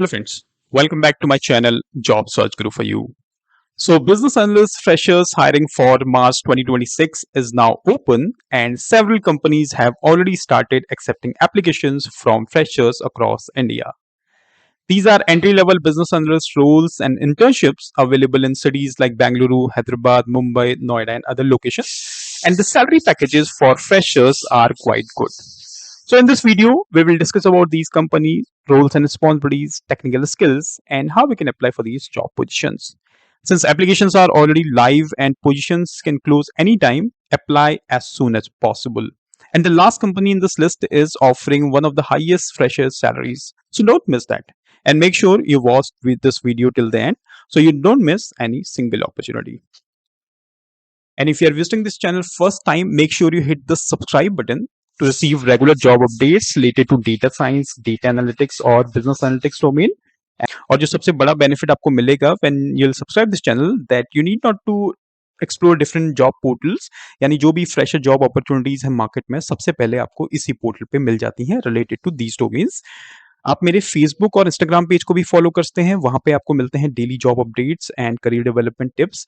Hello friends, welcome back to my channel Job Search Guru for you. So business analyst freshers hiring for March 2026 is now open and several companies have already started accepting applications from freshers across India. These are entry-level business analyst roles and internships available in cities like Bangalore, Hyderabad, Mumbai, Noida and other locations. And the salary packages for freshers are quite good. So in this video, we will discuss about these companies, roles and responsibilities, technical skills, and how we can apply for these job positions. Since applications are already live and positions can close anytime, apply as soon as possible. And the last company in this list is offering one of the highest freshers salaries. So don't miss that. And make sure you watch this video till the end so you don't miss any single opportunity. And if you are visiting this channel first time, make sure you hit the subscribe button to receive regular job updates related to data science, data analytics और business analytics domain. और जो सबसे बड़ा benefit आपको मिलेगा when you'll subscribe this channel that you need not to explore different job portals, यानी जो भी fresher job opportunities हैं market में सबसे पहले आपको इसी portal पे मिल जाती हैं related to these domains. आप मेरे फेसबुक और इंस्टाग्राम पेज को भी फॉलो करते हैं, वहां पे आपको मिलते हैं daily job updates and career development tips.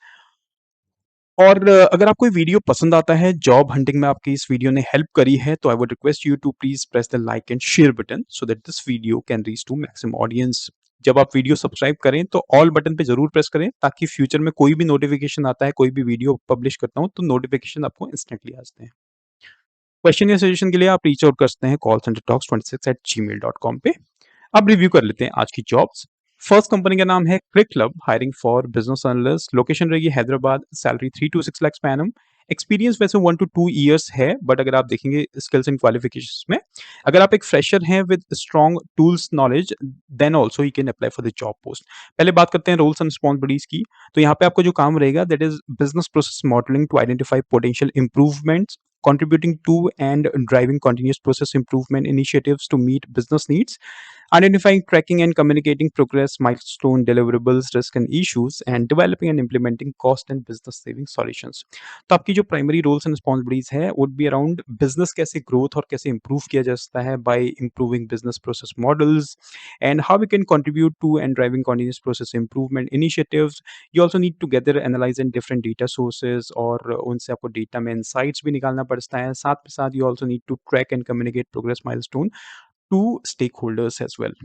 और अगर आपको ये वीडियो पसंद आता है, जॉब हंटिंग में आपकी इस वीडियो ने हेल्प करी है, तो I would request you to please press the like and share button so that this video can reach to maximum audience. जब आप वीडियो सब्सक्राइब करें तो ऑल बटन पे जरूर प्रेस करें ताकि फ्यूचर में कोई भी नोटिफिकेशन आता है, कोई भी वीडियो पब्लिश करता हूं तो नोटिफिकेशन आपको इंस्टेंटली आ जाते हैं। क्वेश्चन या सजेशन के लिए आप रीच आउट कर सकते हैं कॉल सेंटर टॉक्स 26@gmail.com पे। अब रिव्यू कर लेते हैं आज की जॉब्स। फर्स्ट कंपनी का नाम है Crick Club, hiring for business analyst. Location रहेगी Hyderabad, salary 3 to 6 lakh per annum। Experience वैसे 1 to 2 years है, बट अगर आप देखेंगे स्किल्स एंड क्वालिफिकेशंस में, अगर आप एक फ्रेशर हैं with strong tools knowledge, then also you can apply for the job post. पहले बात करते हैं रोल्स एंड रिस्पॉन्सिबिलिटीज की। तो यहाँ पे आपको जो काम रहेगा that is business process modelling to identify potential improvements, contributing to and driving continuous process improvement initiatives to meet business needs, identifying, tracking, and communicating progress, milestone deliverables, risk and issues, and developing and implementing cost and business saving solutions. तो आपकी जो primary roles and responsibilities है would be around business कैसे growth और कैसे improve किया जा सकता है by improving business process models and how we can contribute to and driving continuous process improvement initiatives. You also need to gather analyze in different data sources और उनसे आपको डेटा में insights भी निकालना पड़ता है। साथ में साथ you also need to track and communicate progress milestone to stakeholders as well.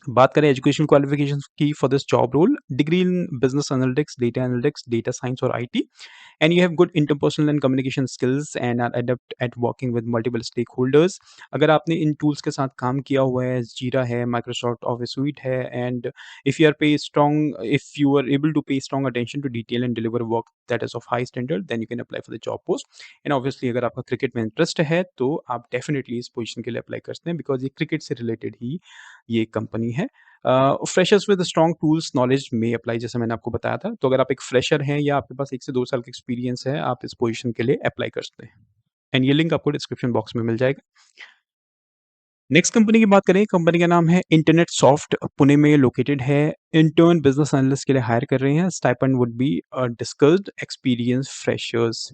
बात करें एजुकेशन क्वालिफिकेशंस की for this job role, degree in business analytics, data science और IT, and you have good interpersonal and communication skills and are adept at working with multiple stakeholders. अगर आपने इन tools के साथ काम किया हुआ है, जीरा है, माइक्रोसॉफ्ट ऑफिस सूट है, and if you are able to pay strong attention to detail and deliver work that is of high standard, then you can apply for the job post. And obviously अगर आपका cricket में interest है तो आप definitely इस position के लिए apply कर सकते हैं बिकॉज ये क्रिकेट से रिलेटेड ही ये कंपनी है। Freshers with strong tools knowledge में अप्लाई, जैसे मैंने आपको बताया था। तो अगर आप एक फ्रेशर हैं या आपके पास 1 से 2 साल का एक्सपीरियंस है, आप इस पोजीशन के लिए अप्लाई कर सकते हैं एंड ये लिंक आपको डिस्क्रिप्शन बॉक्स में मिल जाएगा। नेक्स्ट कंपनी की बात करें, कंपनी का नाम है इंटरनेट सॉफ्ट, पुणे में लोकेटेड है। इंटर्न बिजनेस एनालिस्ट के लिए हायर कर रहे हैं। Stipend would be discussed experience freshers.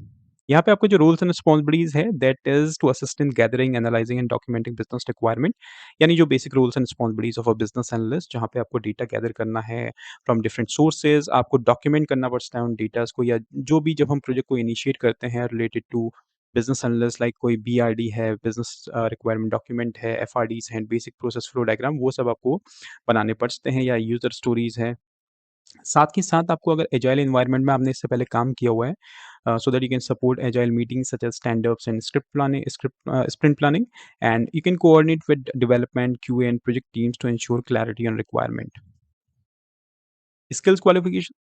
यहाँ पे आपको जो रोल्स एंड रिस्पॉन्सिबिलिटीज है that is to assist in gathering, analysing and documenting business requirement, यानी जो basic roles and responsibilities of a business analyst, जहाँ पे आपको डेटा गैदर करना है फ्रॉम डिफरेंट सोर्सेज, आपको डॉक्यूमेंट करना पड़ता है उन डेटास को, या जो भी जब हम प्रोजेक्ट को इनिशिएट करते हैं related to business analyst, like कोई बीआरडी है, बिजनेस रिक्वायरमेंट डॉक्यूमेंट है, एफआरडीज हैं, बेसिक प्रोसेस फ्लो डायग्राम, वो सब आपको बनाने पड़ते हैं, या यूजर स्टोरीज है। साथ ही साथ आपको अगर एजाइल एनवायरनमेंट में आपने इससे पहले काम किया हुआ है, so that you can support agile meetings such as stand-ups and sprint planning, and you can coordinate with development, QA and project teams to ensure clarity on requirement. Skills qualification,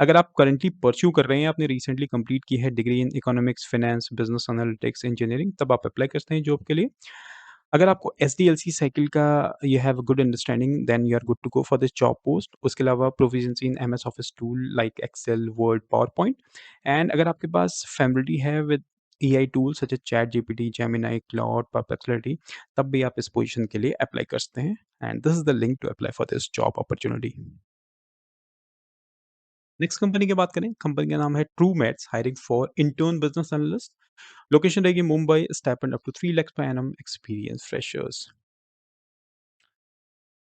अगर आप करंटली परस्यू कर रहे हैं, आपने recently complete की है degree in economics, finance, business analytics, engineering, तब आप अप्लाई करते हैं जॉब के लिए। अगर आपको एसडीएलसी साइकिल का you have a good understanding, then you are good to go for this job post. उसके अलावा proficiency in MS Office tool like Excel, Word, PowerPoint, and अगर आपके पास फैमिलिटी है with AI tool such as ChatGPT, Gemini, Claude, Perplexity, तब भी आप इस पोजीशन के लिए अप्लाई कर सकते हैं। And this is the link to apply for this job opportunity. Next company की बात करें, कंपनी का नाम है True Mats, hiring for intern business analyst. Location रहेगी Mumbai, stipend up to 3 lakh per annum, experience freshers.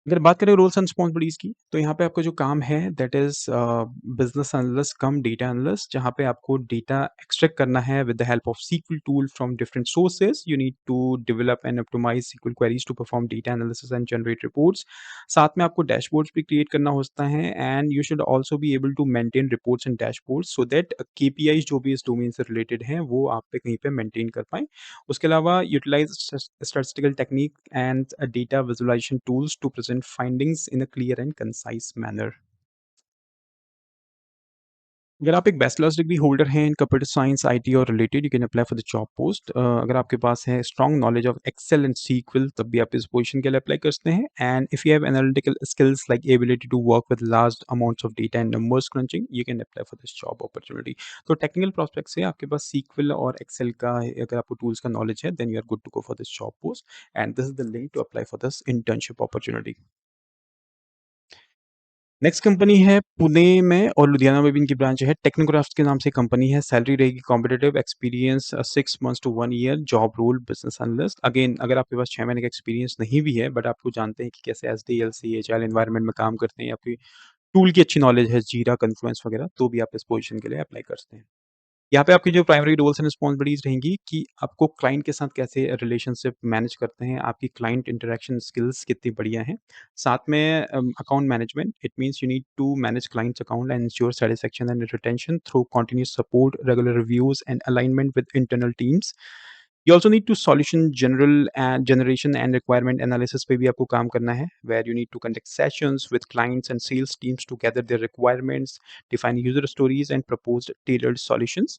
अगर बात करें रोल्स एंड रिस्पॉन्सिबिलिटीज़ की, तो यहाँ पे आपका जो काम है that is business analyst cum data analyst, जहाँ पे आपको डेटा एक्सट्रैक्ट करना है with the help of SQL tool from different sources. You need to develop and optimize SQL queries to perform data analysis and generate reports. साथ में आपको dashboards भी create करना होता है and you should also be able to maintain reports and dashboards so that KPIs जो भी इस डोमेन से रिलेटेड हैं, वो आप पे कहीं पे मेंटेन कर पाएँ। उसके अलावा utilise statistical technique and data visualization tools to present findings in a clear and concise manner. अगर आप एक बैचलर्स डिग्री होल्डर हैं इन कंप्यूटर साइंस, आईटी और related, you can apply for the job post. अगर आपके पास है strong knowledge of Excel and SQL, तब भी आप इस पोजीशन के लिए अप्लाई कर सकते हैं। And if you have analytical skills like ability to work with large amounts of data and numbers crunching, you can apply for this job opportunity. तो टेक्निकल प्रोस्पेक्ट से आपके पास सीक्वल और एक्सेल का अगर आपको टूल्स का नॉलेज है, then you are good to go for this job post and this is the link to apply for this internship opportunity. Next company है पुणे में और लुधियाना में भी इनकी ब्रांच है। टेक्नोक्राफ्ट के नाम से कंपनी है। सैलरी रहेगी competitive, experience 6 months to 1 year, job role business analyst. Again अगर आपके पास 6 महीने का एक्सपीरियंस नहीं भी है बट आपको जानते हैं कि कैसे एसडीएलसी एजाइल एनवायरनमेंट में काम करते हैं, या फिर टूल की अच्छी नॉलेज है, जीरा, कन्फ्लुएंस वगैरह, तो भी आप इस पोजीशन के लिए अप्लाई कर सकते हैं। यहाँ पे आपकी जो प्राइमरी रोल्स एंड रिस्पॉन्सिबिलिटीज़ रहेंगी कि आपको क्लाइंट के साथ कैसे रिलेशनशिप मैनेज करते हैं, आपकी क्लाइंट इंटरैक्शन स्किल्स कितनी बढ़िया हैं। साथ में account management, it means you need to manage clients account and ensure satisfaction and retention through continuous support, regular reviews and alignment with internal teams. You also need to solution general and generation and requirement analysis पे भी आपको काम करना है, where you need to conduct sessions with clients and sales teams to gather their requirements, define user stories and propose tailored solutions.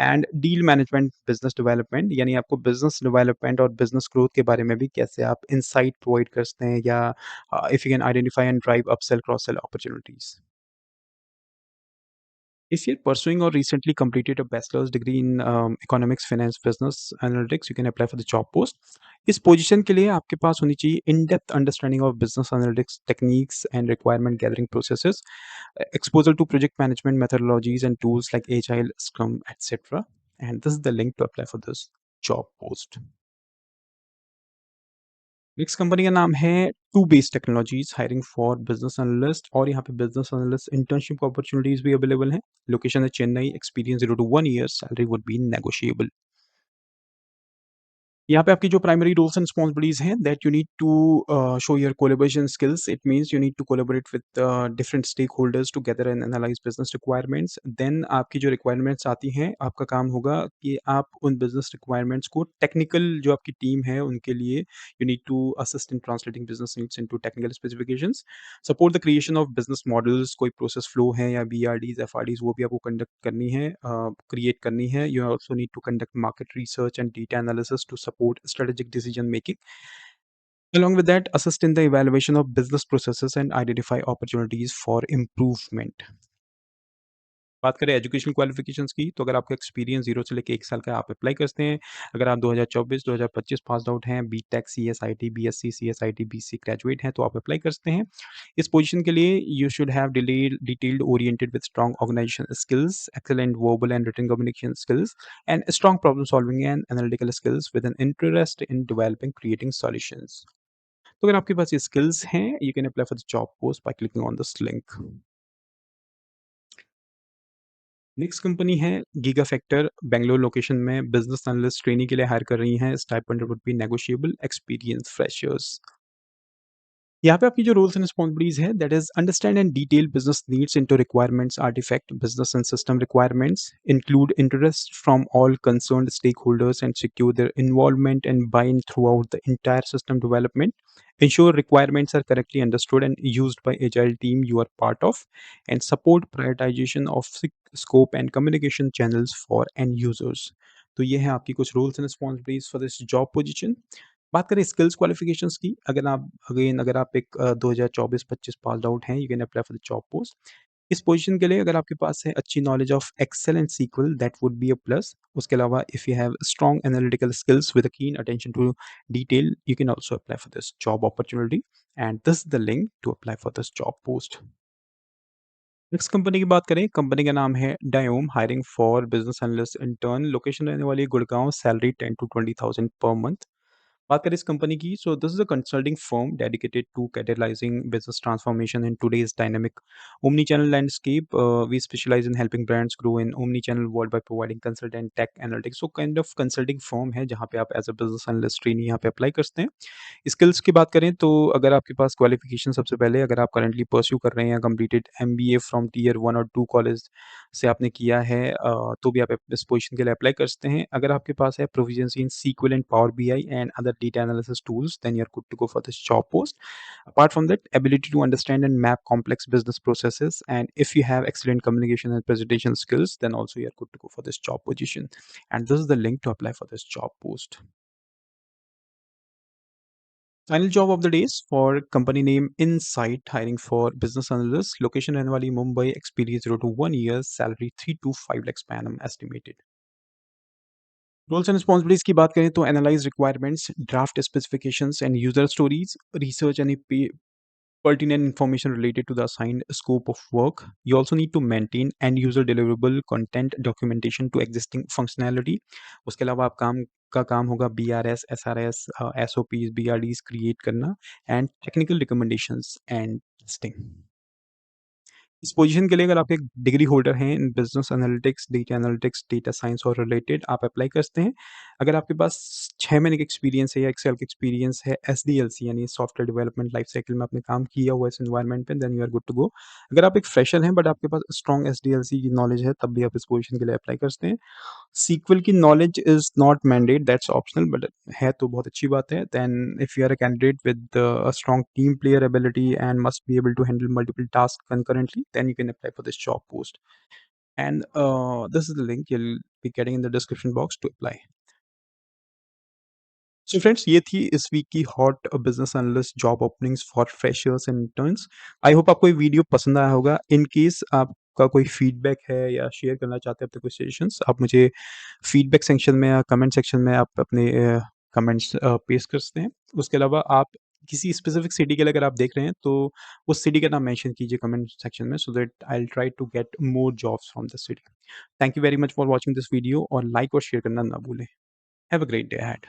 And deal management, business development, यानी आपको business development और business growth के बारे में भी कैसे आप insight provide कर सकते हैं, या if you can identify and drive upsell cross sell opportunities. If you're pursuing or recently completed a bachelor's degree in economics, finance, business analytics, you can apply for the job post. इस position के लिए आपके पास होनी चाहिए in depth understanding of business analytics techniques and requirement gathering processes, exposure to project management methodologies and tools like agile, scrum, etc. And this is the link to apply for this job post. Next company का नाम है Two Base Technologies, hiring for business analyst, और यहाँ पे business analyst internship opportunities भी available हैं। Location है Chennai, experience 0 to 1 year, salary would be negotiable. यहाँ पे आपकी जो प्राइमरी रोल्स एंड रिस्पॉन्सिबिलिटीज हैं that you need to show your collaboration skills. It means you need to collaborate with different stakeholders together and analyse business requirements. Then आपकी जो requirements आती हैं, आपका काम होगा कि आप उन बिजनेस रिक्वायरमेंट्स को टेक्निकल जो आपकी टीम है उनके लिए you need to assist in translating business needs into technical specifications, support the creation of business models, कोई प्रोसेस फ्लो है या बीआरडीज एफआरडीज, वो भी आपको कंडक्ट करनी है, क्रिएट करनी है। You also need to conduct market research and data analysis to support strategic decision making. Along with that, assist in the evaluation of business processes and identify opportunities for improvement. बात करें educational qualifications की, तो अगर आपका experience 0 से लेके 1 साल का है, आप अप्लाई कर सकते हैं। अगर आप 2024-2025 पास्ड आउट हैं, BTech, CSIT, BSc, CSIT, BC graduate हैं, तो आप अप्लाई कर सकते हैं। इस पोजीशन के लिए you should have detailed oriented with strong organisation skills, excellent verbal and written communication skills and strong problem solving and analytical skills with an interest in developing creating solutions. तो अगर आपके पास ये स्किल्स हैं, you can apply for the job post by clicking on this link. Next company है Giga Factor, Bangalore location में business analyst trainee के लिए हायर कर रही हैं। Stipend would be negotiable, experience freshers. यहाँ पे आपकी जो रोल्स एंड रिस्पॉन्सिबिलिटीज है that is understand and detail business needs into requirements, artefact business and system requirements, include interest from all concerned stakeholders and secure their involvement and buy in throughout the entire system development, ensure requirements are correctly understood and used by agile team you are part of, and support prioritization of scope and communication channels for end users. तो ये है आपकी कुछ roles and responsibilities for this job position. बात करें skills qualifications की, अगर आप एक 2024-25 पास्ड आउट हैं, you can apply for the job post. इस पोजीशन के लिए अगर आपके पास है अच्छी knowledge of Excel and SQL, that would be a plus. उसके अलावा if you have strong analytical skills with a keen attention to detail, you can also apply for this job opportunity, and this is the link to apply for this job post. Next company की बात करें, company का नाम है Diom, hiring for business analyst intern, location रहने वाली है Gurgaon, salary 10 to 20,000 per month. बात करें इस कंपनी की, so this is a consulting firm dedicated to catalysing business transformation in today's dynamic omni channel landscape. We specialize in helping brands grow in omni channel world by providing consultant tech analytics. So kind of consulting firm है जहाँ पे आप as a business analyst trainee यहाँ पे apply करते हैं. Skills की बात करें तो अगर आपके पास क्वालिफिकेशन, सबसे पहले अगर आप करंटली परस्यू कर रहे हैं कंप्लीटेड एमबीए फ्रॉम टियर 1 और 2 कॉलेज से आपने किया है, तो भी आप इस पोजीशन के लिए अप्लाई कर सकते हैं. अगर आपके पास है proficiency in SQL and Power BI and other data analysis tools, then you are good to go for this job post. Apart from that, ability to understand and map complex business processes, and if you have excellent communication and presentation skills, then also you are good to go for this job position. And this is the link to apply for this job post. Final job of the day is for company name Insight, hiring for business analyst. Location रहने वाली Mumbai. Experience 0 to 1 years. Salary 3 to 5 lakhs per annum estimated. Roles and responsibilities की बात करें तो analyze requirements, draft specifications and user stories, research any pertinent information related to the assigned scope of work. You also need to maintain end user deliverable content documentation to existing functionality. उसके अलावा आप काम होगा BRS, SRS, SOPs, BRDs create करना and technical recommendations and testing. इस position के लिए अगर आप एक डिग्री होल्डर हैं in business analytics, data science और रिलेटेड, आप अप्लाई कर सकते हैं. अगर आपके पास 6 महीने का एक्सपीरियंस है या एक्सेल का एक्सपीरियंस है, एसडीएलसी यानी सॉफ्टवेयर डेवलपमेंट लाइफ साइकिल में आपने काम किया हुआ है इस एनवायरनमेंट में, then you are good to go. अगर आप एक फ्रेशर हैं बट आपके पास स्ट्रॉन्ग एसडीएलसी की नॉलेज है, तब भी आप इस पोजीशन के लिए अप्लाई कर सकते हैं. सीक्वल की knowledge is not mandate, that's optional, but है तो बहुत अच्छी बात है. Then if you are a candidate with a strong team player ability and must be able to handle multiple task concurrently, then you can apply for this job post. And this is the link you'll be getting in the description box to apply. So friends, ये थी इस week की hot business analyst job openings for freshers and interns. I hope आपको ये video पसंद आया होगा. In case आपका कोई फीडबैक है या शेयर करना चाहते हैं अपने कोई सजेशंस, आप मुझे फीडबैक सेक्शन में या कमेंट सेक्शन में आप अपने कमेंट्स पेश कर सकते हैं. उसके अलावा आप किसी स्पेसिफिक सिटी के लिए अगर आप देख रहे हैं तो उस सिटी का नाम मेंशन कीजिए कमेंट सेक्शन में, so that I will try to get more jobs from this city. Thank you very much for watching this video, और लाइक और शेयर करना ना भूलें. Have a great day ahead.